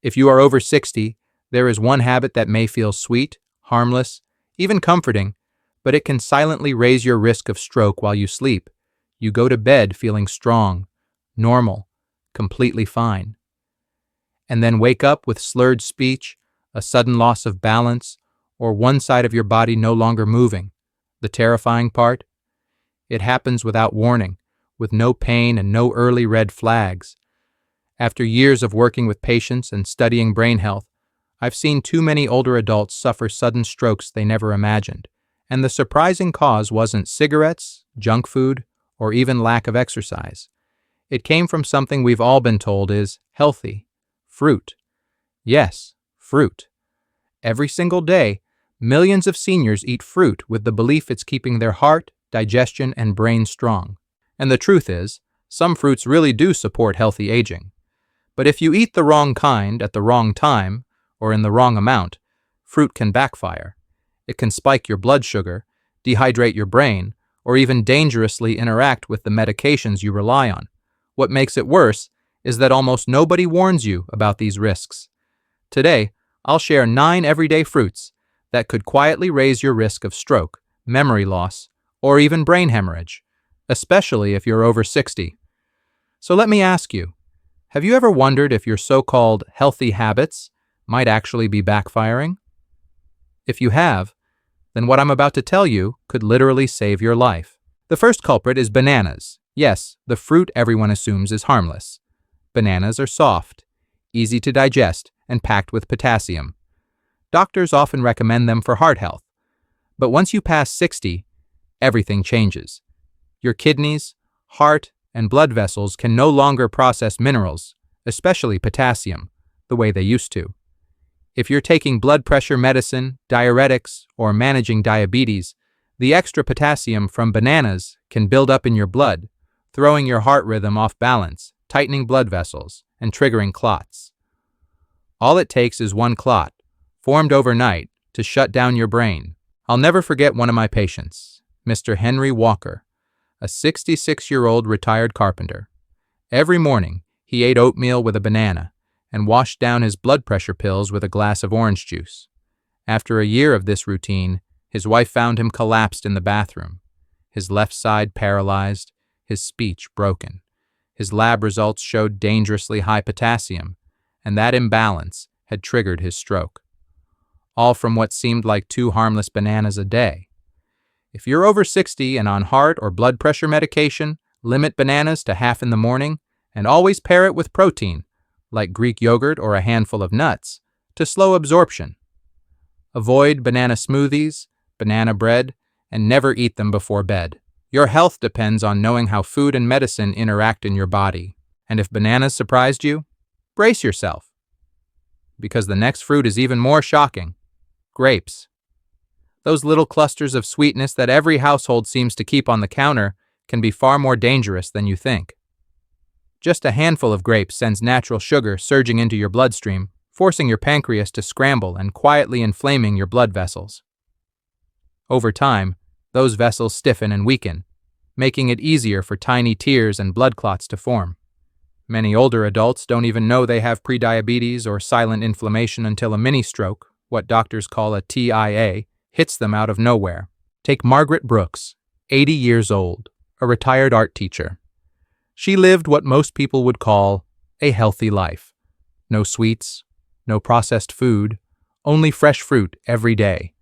If you are over 60, there is one habit that may feel sweet, harmless, even comforting, but it can silently raise your risk of stroke while you sleep. You go to bed feeling strong, normal, completely fine. And then wake up with slurred speech, a sudden loss of balance, or one side of your body no longer moving. The terrifying part? It happens without warning, with no pain and no early red flags. After years of working with patients and studying brain health, I've seen too many older adults suffer sudden strokes they never imagined. And the surprising cause wasn't cigarettes, junk food, or even lack of exercise. It came from something we've all been told is healthy: fruit. Yes, fruit. Every single day, millions of seniors eat fruit with the belief it's keeping their heart, digestion, and brain strong. And the truth is, some fruits really do support healthy aging. But if you eat the wrong kind at the wrong time, or in the wrong amount, fruit can backfire. It can spike your blood sugar, dehydrate your brain, or even dangerously interact with the medications you rely on. What makes it worse is that almost nobody warns you about these risks. Today, I'll share 9 everyday fruits that could quietly raise your risk of stroke, memory loss, or even brain hemorrhage, especially if you're over 60. So let me ask you, have you ever wondered if your so-called healthy habits might actually be backfiring? If you have, then what I'm about to tell you could literally save your life. The first culprit is bananas. Yes, the fruit everyone assumes is harmless. Bananas are soft, easy to digest, and packed with potassium. Doctors often recommend them for heart health. But once you pass 60, everything changes. Your kidneys, heart, and blood vessels can no longer process minerals, especially potassium, the way they used to. If you're taking blood pressure medicine, diuretics, or managing diabetes, the extra potassium from bananas can build up in your blood, throwing your heart rhythm off balance, tightening blood vessels, and triggering clots. All it takes is one clot, formed overnight, to shut down your brain. I'll never forget one of my patients, Mr. Henry Walker, a 66-year-old retired carpenter. Every morning, he ate oatmeal with a banana and washed down his blood pressure pills with a glass of orange juice. After a year of this routine, his wife found him collapsed in the bathroom, his left side paralyzed, his speech broken. His lab results showed dangerously high potassium, and that imbalance had triggered his stroke. All from what seemed like 2 harmless bananas a day. If you're over 60 and on heart or blood pressure medication, limit bananas to half in the morning and always pair it with protein, like Greek yogurt or a handful of nuts, to slow absorption. Avoid banana smoothies, banana bread, and never eat them before bed. Your health depends on knowing how food and medicine interact in your body. And if bananas surprised you, brace yourself. Because the next fruit is even more shocking. Grapes. Those little clusters of sweetness that every household seems to keep on the counter can be far more dangerous than you think. Just a handful of grapes sends natural sugar surging into your bloodstream, forcing your pancreas to scramble and quietly inflaming your blood vessels. Over time, those vessels stiffen and weaken, making it easier for tiny tears and blood clots to form. Many older adults don't even know they have prediabetes or silent inflammation until a mini-stroke, what doctors call a TIA, hits them out of nowhere. Take Margaret Brooks, 80 years old, a retired art teacher. She lived what most people would call a healthy life. No sweets, no processed food, only fresh fruit every day.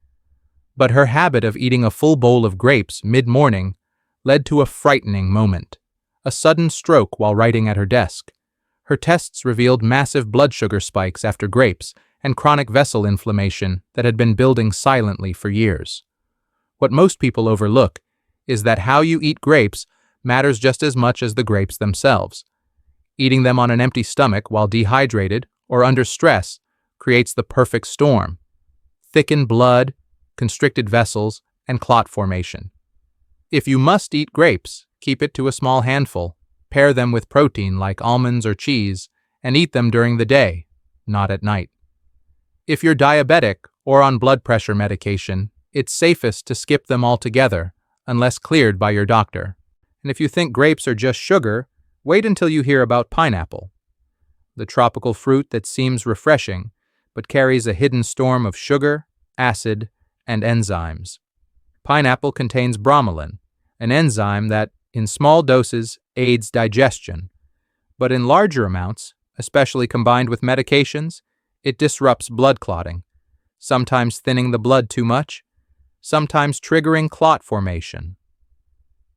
But her habit of eating a full bowl of grapes mid-morning led to a frightening moment, a sudden stroke while writing at her desk. Her tests revealed massive blood sugar spikes after grapes and chronic vessel inflammation that had been building silently for years. What most people overlook is that how you eat grapes matters just as much as the grapes themselves. Eating them on an empty stomach while dehydrated or under stress creates the perfect storm: thickened blood, constricted vessels, and clot formation. If you must eat grapes, keep it to a small handful, pair them with protein like almonds or cheese, and eat them during the day, not at night. If you're diabetic or on blood pressure medication, it's safest to skip them altogether, unless cleared by your doctor. And if you think grapes are just sugar, wait until you hear about pineapple. the tropical fruit that seems refreshing, but carries a hidden storm of sugar, acid, and enzymes. Pineapple contains bromelain, an enzyme that, in small doses, aids digestion, but in larger amounts, especially combined with medications, it disrupts blood clotting, sometimes thinning the blood too much, sometimes triggering clot formation.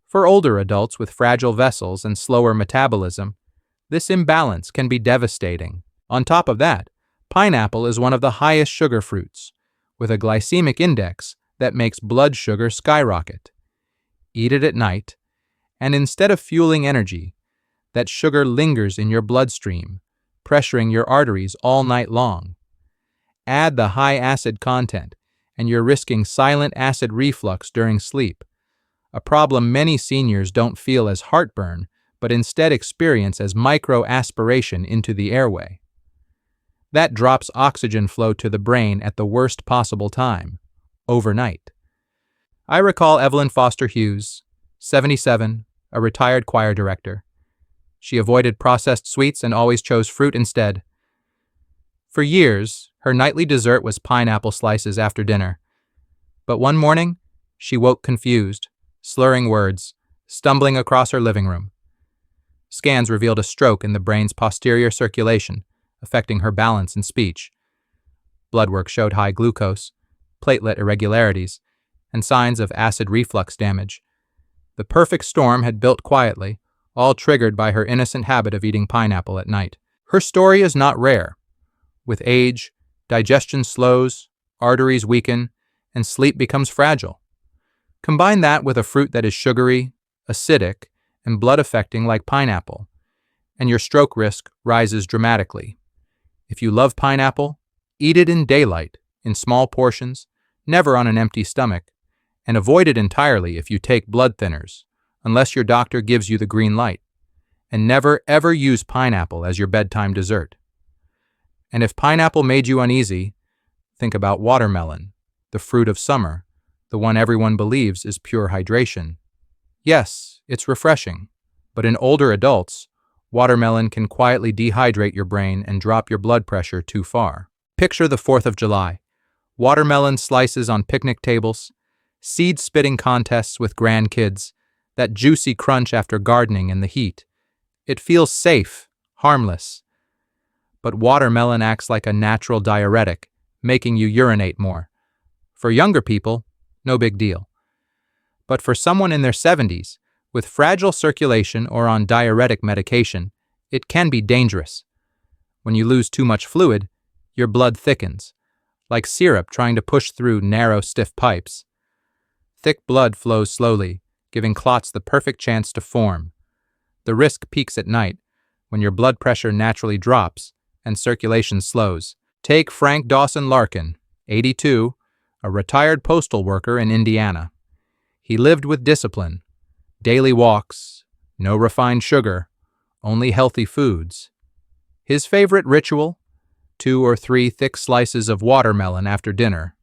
For older adults with fragile vessels and slower metabolism, this imbalance can be devastating. On top of that, pineapple is one of the highest sugar fruits, with a glycemic index that makes blood sugar skyrocket. Eat it at night, and instead of fueling energy, that sugar lingers in your bloodstream, pressuring your arteries all night long. Add the high acid content, and you're risking silent acid reflux during sleep, a problem many seniors don't feel as heartburn, but instead experience as micro-aspiration into the airway. That drops oxygen flow to the brain at the worst possible time, overnight. I recall Evelyn Foster Hughes, 77, a retired choir director. She avoided processed sweets and always chose fruit instead. For years, her nightly dessert was pineapple slices after dinner. But one morning, she woke confused, slurring words, stumbling across her living room. Scans revealed a stroke in the brain's posterior circulation, affecting her balance and speech. Blood work showed high glucose, platelet irregularities, and signs of acid reflux damage. The perfect storm had built quietly, all triggered by her innocent habit of eating pineapple at night. Her story is not rare. With age, digestion slows, arteries weaken, and sleep becomes fragile. Combine that with a fruit that is sugary, acidic, and blood-affecting like pineapple, and your stroke risk rises dramatically. If you love pineapple, eat it in daylight, in small portions, never on an empty stomach, and avoid it entirely if you take blood thinners, unless your doctor gives you the green light, and never ever use pineapple as your bedtime dessert. And if pineapple made you uneasy, think about watermelon, the fruit of summer, the one everyone believes is pure hydration. Yes, it's refreshing, but in older adults, watermelon can quietly dehydrate your brain and drop your blood pressure too far. Picture the 4th of July, watermelon slices on picnic tables, seed-spitting contests with grandkids, that juicy crunch after gardening in the heat. It feels safe, harmless. But watermelon acts like a natural diuretic, making you urinate more. For younger people, no big deal. But for someone in their 70s, with fragile circulation or on diuretic medication, it can be dangerous. When you lose too much fluid, your blood thickens, like syrup trying to push through narrow, stiff pipes. Thick blood flows slowly, giving clots the perfect chance to form. The risk peaks at night, when your blood pressure naturally drops and circulation slows. Take Frank Dawson Larkin, 82, a retired postal worker in Indiana. He lived with discipline, daily walks, no refined sugar, only healthy foods. His favorite ritual? 2 or 3 thick slices of watermelon after dinner.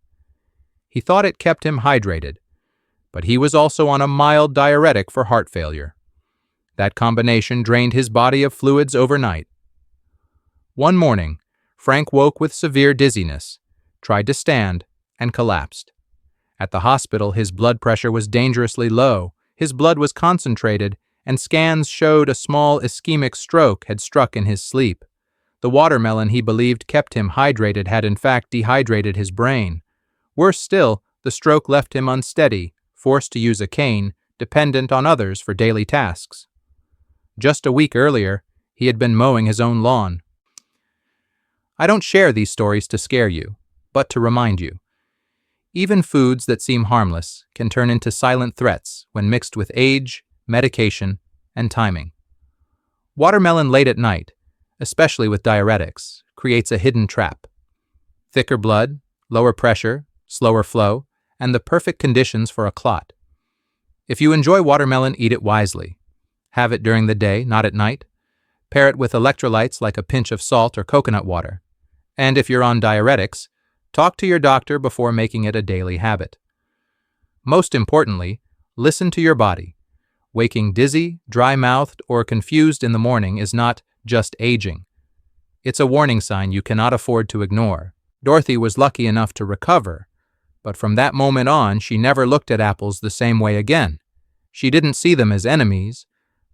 He thought it kept him hydrated, but he was also on a mild diuretic for heart failure. That combination drained his body of fluids overnight. One morning, Frank woke with severe dizziness, tried to stand, and collapsed. At the hospital, his blood pressure was dangerously low, his blood was concentrated, and scans showed a small ischemic stroke had struck in his sleep. The watermelon he believed kept him hydrated had in fact dehydrated his brain. Worse still, the stroke left him unsteady, forced to use a cane, dependent on others for daily tasks. Just a week earlier, he had been mowing his own lawn. I don't share these stories to scare you, but to remind you. Even foods that seem harmless can turn into silent threats when mixed with age, medication, and timing. Watermelon late at night, especially with diuretics, creates a hidden trap. Thicker blood, lower pressure, slower flow, and the perfect conditions for a clot. If you enjoy watermelon, eat it wisely. Have it during the day, not at night. Pair it with electrolytes like a pinch of salt or coconut water. And if you're on diuretics, talk to your doctor before making it a daily habit. Most importantly, listen to your body. Waking dizzy, dry-mouthed, or confused in the morning is not just aging. It's a warning sign you cannot afford to ignore. Dorothy was lucky enough to recover, but from that moment on, she never looked at apples the same way again. She didn't see them as enemies,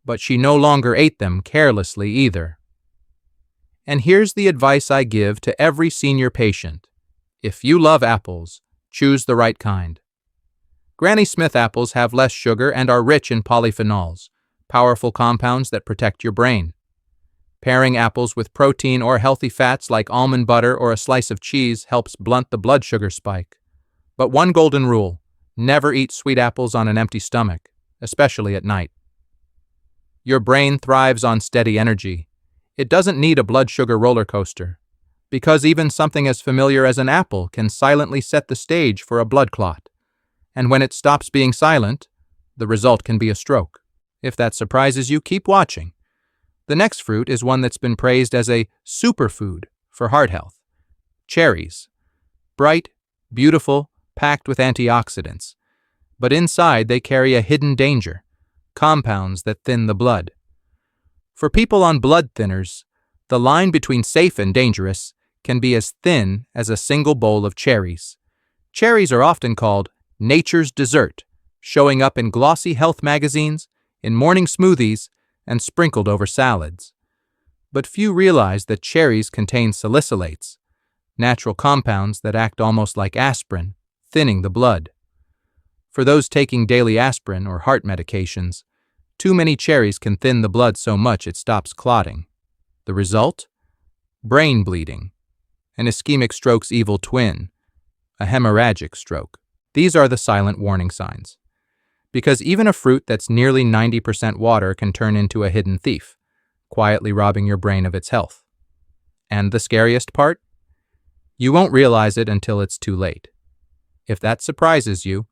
but she no longer ate them carelessly either. And here's the advice I give to every senior patient. If you love apples, choose the right kind. Granny Smith apples have less sugar and are rich in polyphenols, powerful compounds that protect your brain. Pairing apples with protein or healthy fats like almond butter or a slice of cheese helps blunt the blood sugar spike. But one golden rule: never eat sweet apples on an empty stomach, especially at night. Your brain thrives on steady energy. It doesn't need a blood sugar roller coaster, because even something as familiar as an apple can silently set the stage for a blood clot. And when it stops being silent, the result can be a stroke. If that surprises you, keep watching. The next fruit is one that's been praised as a superfood for heart health. Cherries. Bright, beautiful, packed with antioxidants. But inside they carry a hidden danger: compounds that thin the blood. For people on blood thinners, the line between safe and dangerous can be as thin as a single bowl of cherries. Cherries are often called nature's dessert, showing up in glossy health magazines, in morning smoothies, and sprinkled over salads. But few realize that cherries contain salicylates, natural compounds that act almost like aspirin, thinning the blood. For those taking daily aspirin or heart medications, too many cherries can thin the blood so much it stops clotting. The result? Brain bleeding, an ischemic stroke's evil twin, a hemorrhagic stroke. These are the silent warning signs. Because even a fruit that's nearly 90% water can turn into a hidden thief, quietly robbing your brain of its health. And the scariest part? You won't realize it until it's too late. If that surprises you,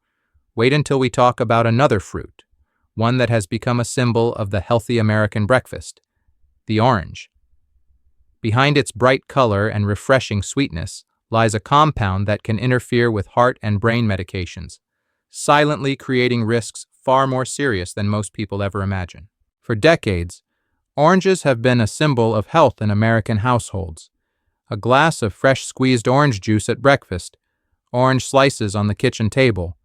wait until we talk about another fruit, one that has become a symbol of the healthy American breakfast: the orange. Behind its bright color and refreshing sweetness lies a compound that can interfere with heart and brain medications, silently creating risks far more serious than most people ever imagine. For decades, oranges have been a symbol of health in American households. A glass of fresh squeezed orange juice at breakfast, orange slices on the kitchen table,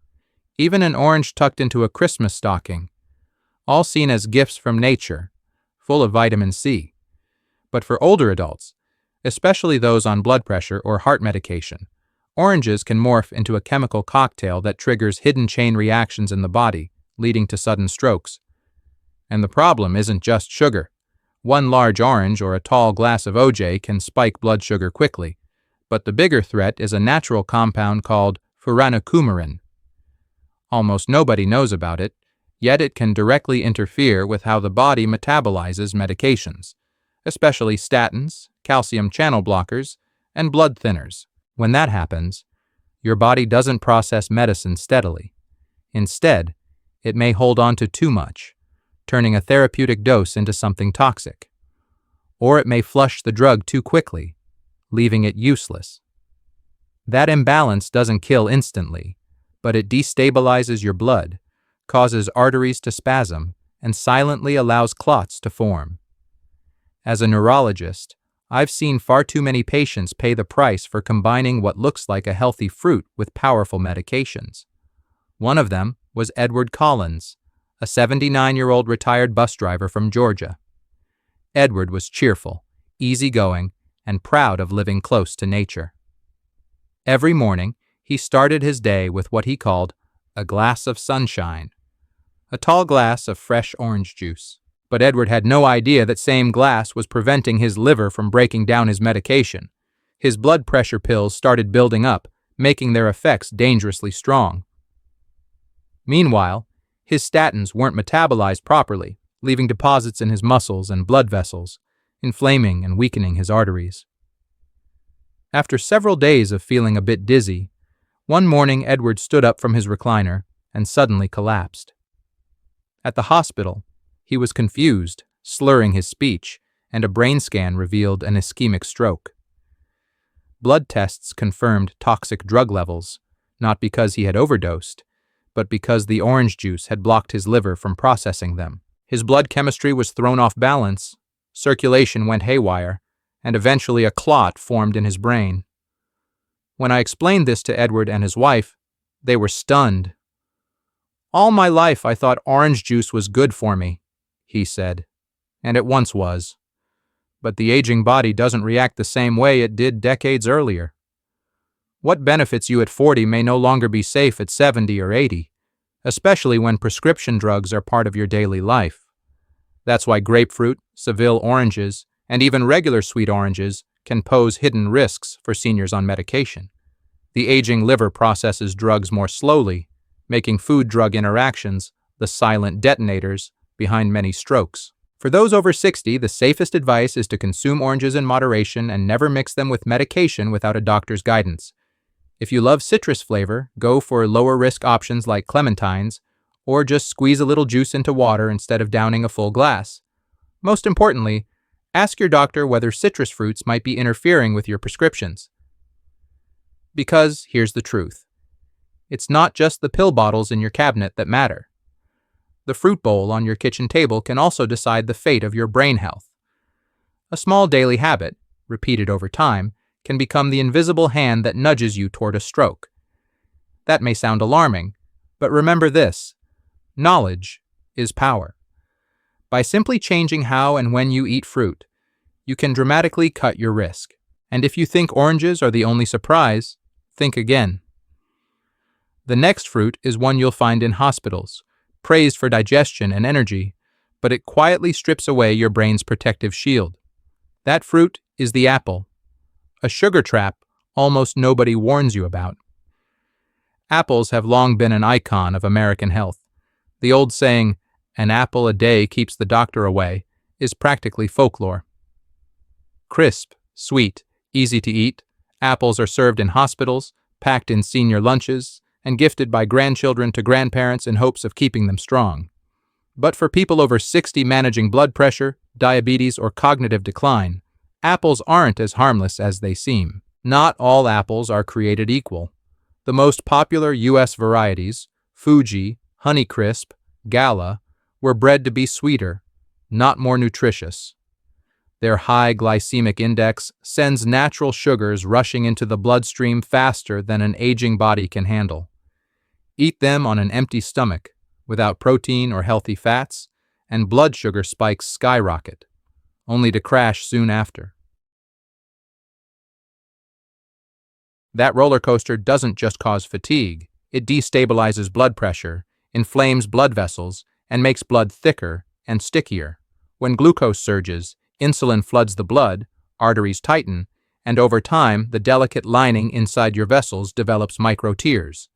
even an orange tucked into a Christmas stocking, all seen as gifts from nature, full of vitamin C. But for older adults, especially those on blood pressure or heart medication, oranges can morph into a chemical cocktail that triggers hidden chain reactions in the body, leading to sudden strokes. And the problem isn't just sugar. One large orange or a tall glass of OJ can spike blood sugar quickly, but the bigger threat is a natural compound called furanocoumarin. Almost nobody knows about it, yet it can directly interfere with how the body metabolizes medications, especially statins, calcium channel blockers, and blood thinners. When that happens, your body doesn't process medicine steadily. Instead, it may hold on to too much, turning a therapeutic dose into something toxic. Or it may flush the drug too quickly, leaving it useless. That imbalance doesn't kill instantly, but it destabilizes your blood, causes arteries to spasm, and silently allows clots to form. As a neurologist, I've seen far too many patients pay the price for combining what looks like a healthy fruit with powerful medications. One of them was Edward Collins, a 79-year-old retired bus driver from Georgia. Edward was cheerful, easygoing, and proud of living close to nature. Every morning, he started his day with what he called a glass of sunshine, a tall glass of fresh orange juice. But Edward had no idea that same glass was preventing his liver from breaking down his medication. His blood pressure pills started building up, making their effects dangerously strong. Meanwhile, his statins weren't metabolized properly, leaving deposits in his muscles and blood vessels, inflaming and weakening his arteries. After several days of feeling a bit dizzy, one morning Edward stood up from his recliner and suddenly collapsed. At the hospital, he was confused, slurring his speech, and a brain scan revealed an ischemic stroke. Blood tests confirmed toxic drug levels, not because he had overdosed, but because the orange juice had blocked his liver from processing them. His blood chemistry was thrown off balance, circulation went haywire, and eventually a clot formed in his brain. When I explained this to Edward and his wife, they were stunned. "All my life I thought orange juice was good for me," he said, and it once was. But the aging body doesn't react the same way it did decades earlier. What benefits you at 40 may no longer be safe at 70 or 80, especially when prescription drugs are part of your daily life. That's why grapefruit, Seville oranges, and even regular sweet oranges can pose hidden risks for seniors on medication. The aging liver processes drugs more slowly, making food-drug interactions the silent detonators behind many strokes. For those over 60, the safest advice is to consume oranges in moderation and never mix them with medication without a doctor's guidance. If you love citrus flavor, go for lower-risk options like clementines, or just squeeze a little juice into water instead of downing a full glass. Most importantly, ask your doctor whether citrus fruits might be interfering with your prescriptions. Because here's the truth. It's not just the pill bottles in your cabinet that matter. The fruit bowl on your kitchen table can also decide the fate of your brain health. A small daily habit, repeated over time, can become the invisible hand that nudges you toward a stroke. That may sound alarming, but remember this: knowledge is power. By simply changing how and when you eat fruit, you can dramatically cut your risk. And if you think oranges are the only surprise, think again. The next fruit is one you'll find in hospitals, praised for digestion and energy, but it quietly strips away your brain's protective shield. That fruit is the apple, a sugar trap almost nobody warns you about. Apples have long been an icon of American health. The old saying, "An apple a day keeps the doctor away," is practically folklore. Crisp, sweet, easy to eat, apples are served in hospitals, packed in senior lunches, and gifted by grandchildren to grandparents in hopes of keeping them strong. But for people over 60 managing blood pressure, diabetes, or cognitive decline, apples aren't as harmless as they seem. Not all apples are created equal. The most popular U.S. varieties, Fuji, Honeycrisp, Gala, were bred to be sweeter, not more nutritious. Their high glycemic index sends natural sugars rushing into the bloodstream faster than an aging body can handle. Eat them on an empty stomach, without protein or healthy fats, and blood sugar spikes skyrocket, only to crash soon after. That roller coaster doesn't just cause fatigue, it destabilizes blood pressure, inflames blood vessels, and makes blood thicker and stickier. When glucose surges, insulin floods the blood, arteries tighten, and over time, the delicate lining inside your vessels develops micro-tears.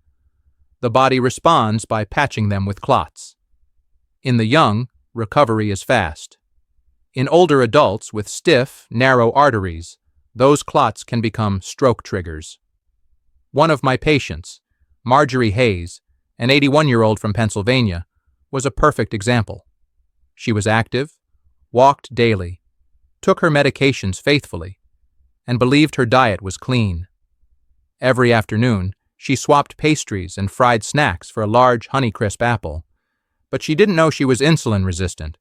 The body responds by patching them with clots. In the young, recovery is fast. In older adults with stiff, narrow arteries, those clots can become stroke triggers. One of my patients, Marjorie Hayes, an 81-year-old from Pennsylvania, was a perfect example. She was active, walked daily, took her medications faithfully, and believed her diet was clean. Every afternoon, she swapped pastries and fried snacks for a large Honeycrisp apple. But she didn't know she was insulin resistant,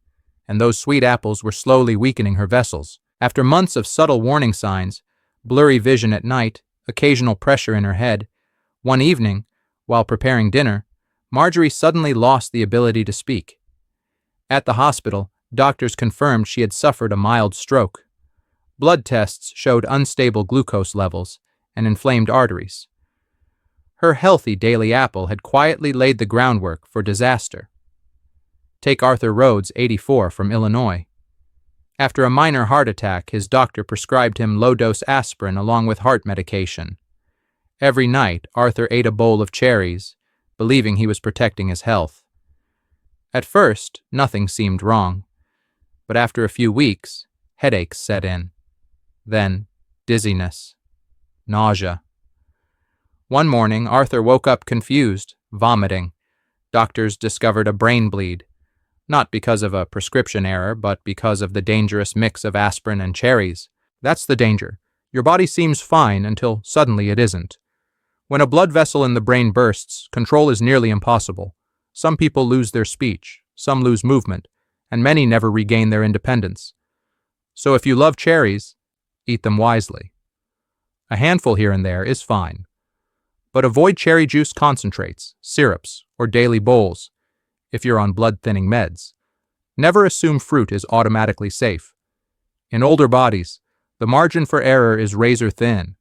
and those sweet apples were slowly weakening her vessels. After months of subtle warning signs, blurry vision at night, occasional pressure in her head, one evening, while preparing dinner, Marjorie suddenly lost the ability to speak. At the hospital, doctors confirmed she had suffered a mild stroke. Blood tests showed unstable glucose levels and inflamed arteries. Her healthy daily apple had quietly laid the groundwork for disaster. Take Arthur Rhodes, 84, from Illinois. After a minor heart attack, his doctor prescribed him low-dose aspirin along with heart medication. Every night, Arthur ate a bowl of cherries, believing he was protecting his health. At first, nothing seemed wrong, but after a few weeks, headaches set in. Then, dizziness, nausea. One morning, Arthur woke up confused, vomiting. Doctors discovered a brain bleed, not because of a prescription error, but because of the dangerous mix of aspirin and cherries. That's the danger. Your body seems fine until suddenly it isn't. When a blood vessel in the brain bursts, control is nearly impossible. Some people lose their speech, some lose movement, and many never regain their independence. So if you love cherries, Eat them wisely. A handful here and there is fine. But avoid cherry juice concentrates, syrups, or daily bowls if you're on blood-thinning meds. Never assume fruit is automatically safe. In older bodies, the margin for error is razor thin.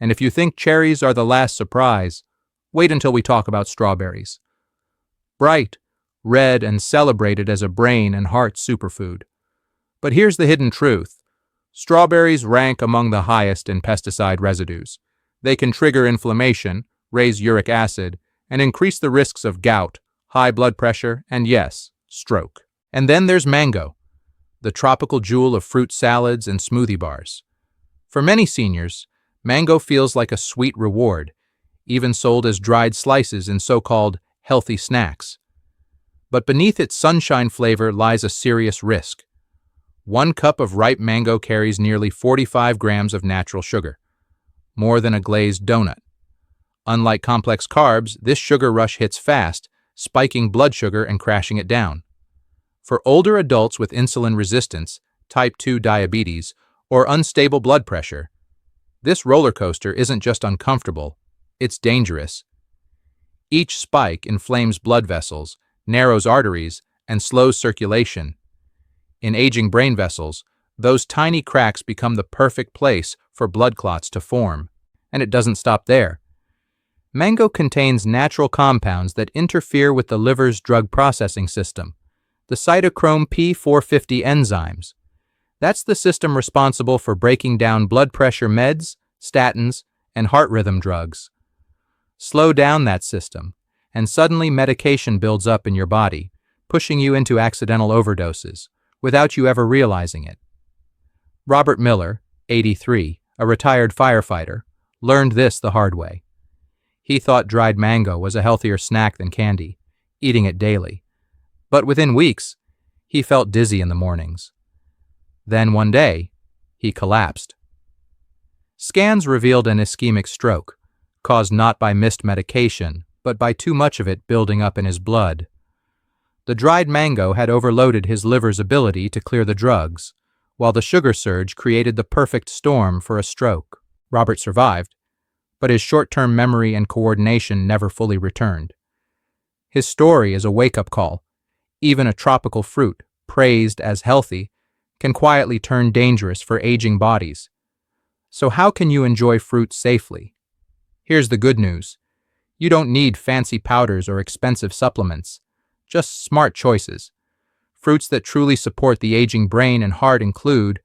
And if you think cherries are the last surprise, wait until we talk about strawberries. Bright, red, and celebrated as a brain and heart superfood. But here's the hidden truth. Strawberries rank among the highest in pesticide residues. They can trigger inflammation, raise uric acid, and increase the risks of gout, high blood pressure, and yes, stroke. And then there's mango, the tropical jewel of fruit salads and smoothie bars. For many seniors, mango feels like a sweet reward, even sold as dried slices in so-called healthy snacks. But beneath its sunshine flavor lies a serious risk. 1 cup of ripe mango carries nearly 45 grams of natural sugar, more than a glazed donut. Unlike complex carbs, this sugar rush hits fast, spiking blood sugar and crashing it down. For older adults with insulin resistance, type 2 diabetes, or unstable blood pressure, this roller coaster isn't just uncomfortable, it's dangerous. Each spike inflames blood vessels, narrows arteries, and slows circulation. In aging brain vessels, those tiny cracks become the perfect place for blood clots to form. And it doesn't stop there. Mango contains natural compounds that interfere with the liver's drug processing system, the cytochrome P450 enzymes. That's the system responsible for breaking down blood pressure meds, statins, and heart rhythm drugs. Slow down that system, and suddenly medication builds up in your body, pushing you into accidental overdoses, without you ever realizing it. Robert Miller, 83, a retired firefighter, learned this the hard way. He thought dried mango was a healthier snack than candy, eating it daily. But within weeks, he felt dizzy in the mornings. Then one day, he collapsed. Scans revealed an ischemic stroke, caused not by missed medication, but by too much of it building up in his blood. The dried mango had overloaded his liver's ability to clear the drugs, while the sugar surge created the perfect storm for a stroke. Robert survived, but his short-term memory and coordination never fully returned. His story is a wake-up call. Even a tropical fruit, praised as healthy, can quietly turn dangerous for aging bodies. So how can you enjoy fruit safely? Here's the good news. You don't need fancy powders or expensive supplements, just smart choices. Fruits that truly support the aging brain and heart include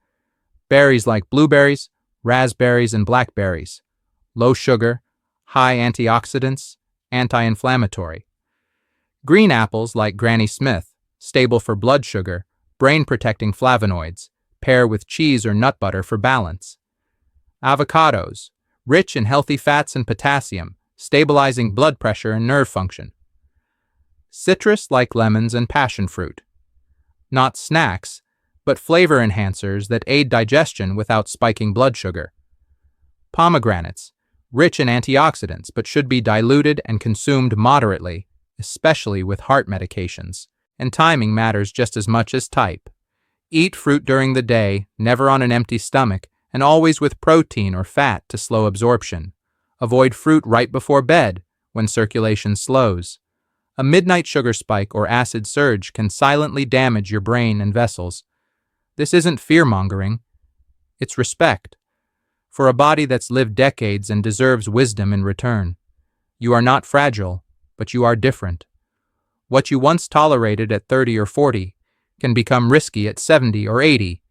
berries like blueberries, raspberries, and blackberries, low sugar, high antioxidants, anti-inflammatory. Green apples like Granny Smith, stable for blood sugar, brain-protecting flavonoids, pair with cheese or nut butter for balance. Avocados, rich in healthy fats and potassium, stabilizing blood pressure and nerve function. Citrus like lemons and passion fruit. Not snacks, but flavor enhancers that aid digestion without spiking blood sugar. Pomegranates, rich in antioxidants but should be diluted and consumed moderately, especially with heart medications. And timing matters just as much as type. Eat fruit during the day, never on an empty stomach, and always with protein or fat to slow absorption. Avoid fruit right before bed, when circulation slows. A midnight sugar spike or acid surge can silently damage your brain and vessels. This isn't fear-mongering. It's respect. For a body that's lived decades and deserves wisdom in return. You are not fragile, but you are different. What you once tolerated at 30 or 40 can become risky at 70 or 80,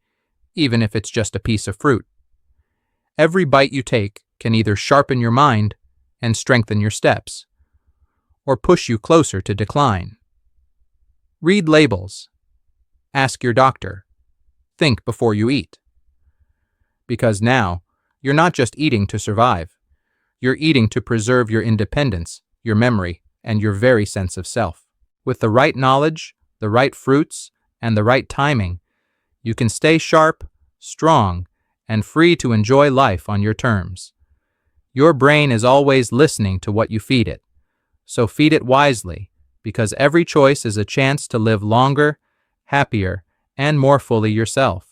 even if it's just a piece of fruit. Every bite you take can either sharpen your mind and strengthen your steps, or push you closer to decline. Read labels. Ask your doctor. Think before you eat. Because now, you're not just eating to survive. You're eating to preserve your independence, your memory, and your very sense of self. With the right knowledge, the right fruits, and the right timing, you can stay sharp, strong, and free to enjoy life on your terms. Your brain is always listening to what you feed it, so feed it wisely, because every choice is a chance to live longer, happier, and more fully yourself.